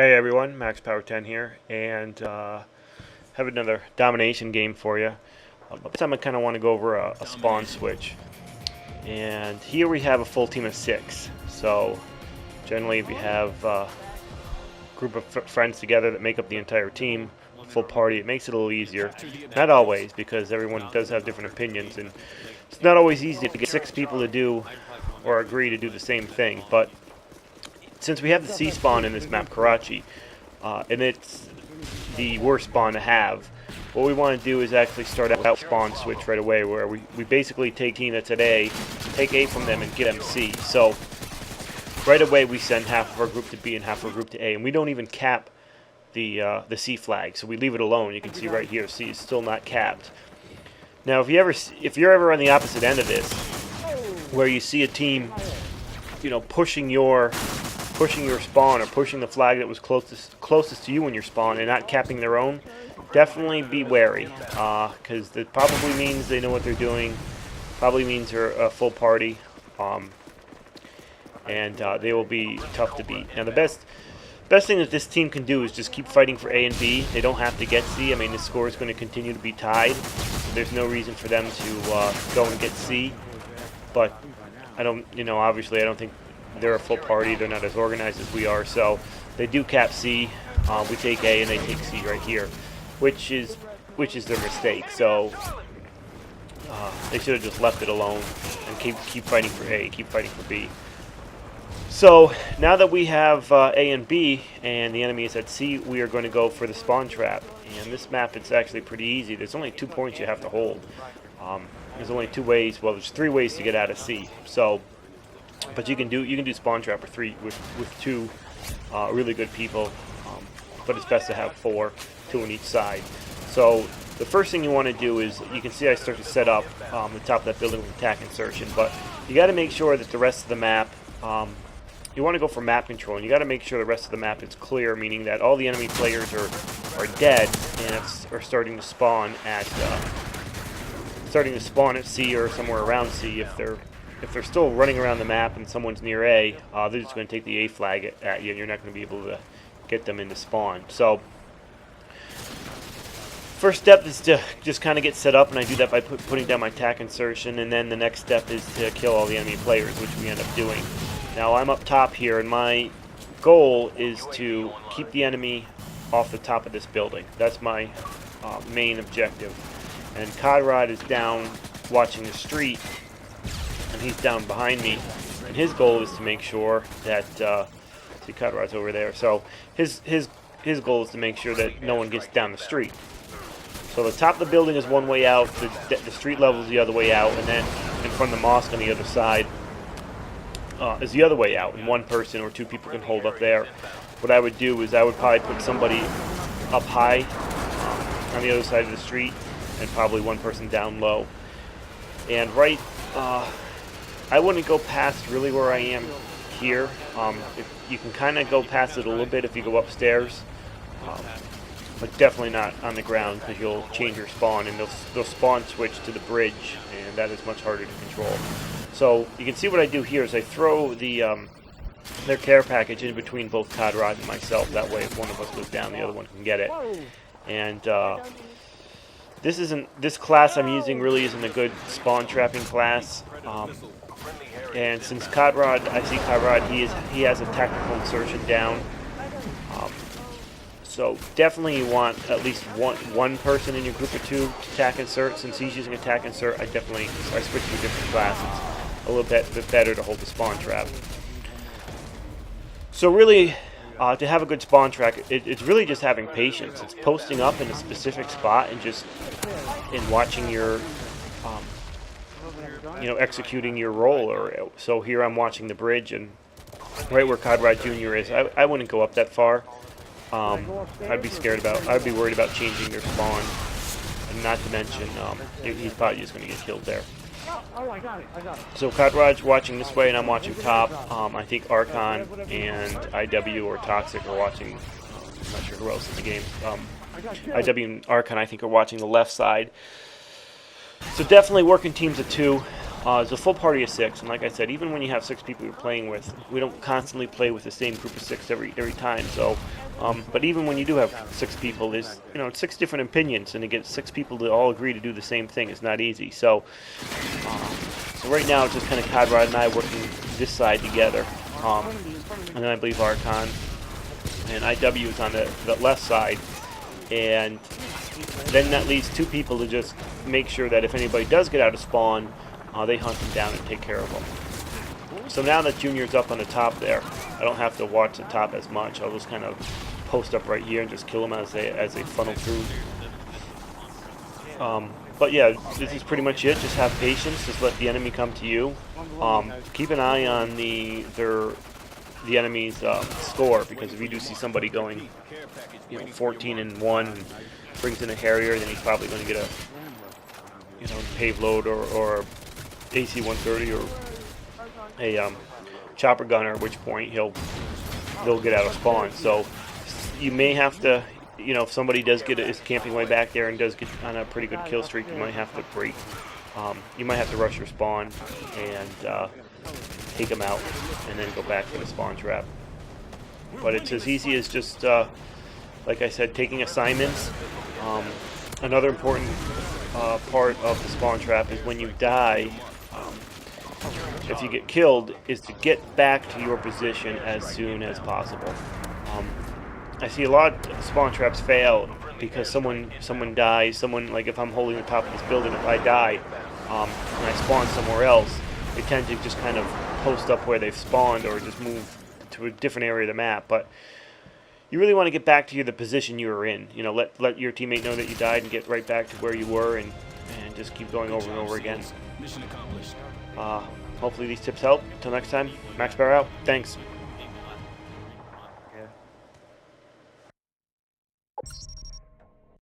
Hey everyone, Max Power 10 here, and have another domination game for you. This time I kind of want to go over a spawn switch. And here we have a full team of 6. So generally if you have a group of friends together that make up the entire team, full party, it makes it a little easier. Not always, because everyone does have different opinions, and it's not always easy to get 6 people to do or agree to do the same thing. But since we have the C spawn in this map, Karachi, and it's the worst spawn to have, what we want to do is actually start out spawn switch right away, where we basically take team that's at A, take A from them and get them C. So right away we send half of our group to B and half of our group to A, and we don't even cap the C flag, so we leave it alone. You can see right here, C is still not capped. Now if you're ever on the opposite end of this, where you see a team, pushing your spawn or pushing the flag that was closest to you in your spawn and not capping their own, definitely be wary, because that probably means they know what they're doing, probably means they're a full party, and they will be tough to beat. Now the best thing that this team can do is just keep fighting for A and B. They don't have to get C. I mean, the score is going to continue to be tied, so there's no reason for them to go and get C. But obviously I don't think they're a full party. They're not as organized as we are, so they do cap C. We take A and they take C right here, which is their mistake. So they should have just left it alone and keep fighting for A, keep fighting for B. So now that we have A and B and the enemy is at C, we are going to go for the spawn trap. And this map, it's actually pretty easy. There's only 2 points you have to hold. There's only 2 ways. Well, there's 3 ways to get out of C. So, but you can do spawn trap with 2 really good people. But it's best to have 4, 2 on each side. So the first thing you want to do is, you can see I start to set up the top of that building with attack insertion. But you got to make sure that the rest of the map, you want to go for map control, and you got to make sure the rest of the map is clear, meaning that all the enemy players are dead and are starting to spawn at C or somewhere around C. If they're still running around the map and someone's near A, they're just going to take the A flag at you, and you're not going to be able to get them into spawn. So first step is to just kind of get set up, and I do that by putting down my attack insertion, and then the next step is to kill all the enemy players, which we end up doing. Now I'm up top here, and my goal is to keep the enemy off the top of this building. That's my main objective. And Conrad is down watching the street, and he's down behind me, and his goal is to make sure that see, Conrad's over there, so his goal is to make sure that no one gets down the street. So the top of the building is one way out, the street level is the other way out, and then in front of the mosque on the other side is the other way out, and 1 person or 2 people can hold up there. What I would do is I would probably put somebody up high on the other side of the street, and probably 1 person down low. And I wouldn't go past really where I am here. You can kind of go past it a little bit if you go upstairs, but definitely not on the ground, because you'll change your spawn, and they'll spawn switch to the bridge, and that is much harder to control. So you can see what I do here is I throw their care package in between both Conrad and myself. That way if one of us goes down, the other one can get it. And this class I'm using really isn't a good spawn trapping class. And since I see Conrad, he has a tactical insertion down. So definitely you want at least one person in your group of 2 to attack insert. Since he's using attack insert, I switch to a different class. It's a little bit better to hold the spawn trap. So really, to have a good spawn trap, it's really just having patience. It's posting up in a specific spot and watching your, executing your role. So here I'm watching the bridge, and right where Conrad Jr. is, I wouldn't go up that far. I'd be worried about changing their spawn, and not to mention he's probably just going to get killed there. So Conrad's watching this way, and I'm watching top. I think Archon and IW or Toxic are watching. I'm not sure who else in the game. IW and Archon, I think, are watching the left side. So definitely working teams of 2. It's a full party of 6, and like I said, even when you have 6 people you're playing with, we don't constantly play with the same group of 6 every time. So, but even when you do have 6 people, there's it's 6 different opinions, and to get 6 people to all agree to do the same thing is not easy. So right now it's just kind of Conrad and I working this side together, and then I believe Archon and IW is on the left side, and then that leaves 2 people to just make sure that if anybody does get out of spawn, they hunt them down and take care of them. So now that Junior's up on the top there, I don't have to watch the top as much. I'll just kind of post up right here and just kill them as they funnel through. But yeah, this is pretty much it. Just have patience. Just let the enemy come to you. Keep an eye on the enemy's score, because if you do see somebody going 14-1 and brings in a Harrier, then he's probably going to get a pave load or AC-130 or a chopper gunner, at which point they'll get out of spawn. So you may have to, if somebody does get is camping way back there and does get on a pretty good kill streak, you might have to break. You might have to rush your spawn and take them out, and then go back for the spawn trap. But it's as easy as just, like I said, taking assignments. Another important part of the spawn trap is when you die, if you get killed, is to get back to your position as soon as possible. I see a lot of spawn traps fail because someone dies. Like if I'm holding the top of this building, if I die and I spawn somewhere else, they tend to just kind of post up where they've spawned or just move to a different area of the map. But you really want to get back to the position you were in. Let your teammate know that you died and get right back to where you were, and just keep going over and over again. Mission accomplished. Hopefully these tips help. Until next time, Max Bear out. Thanks.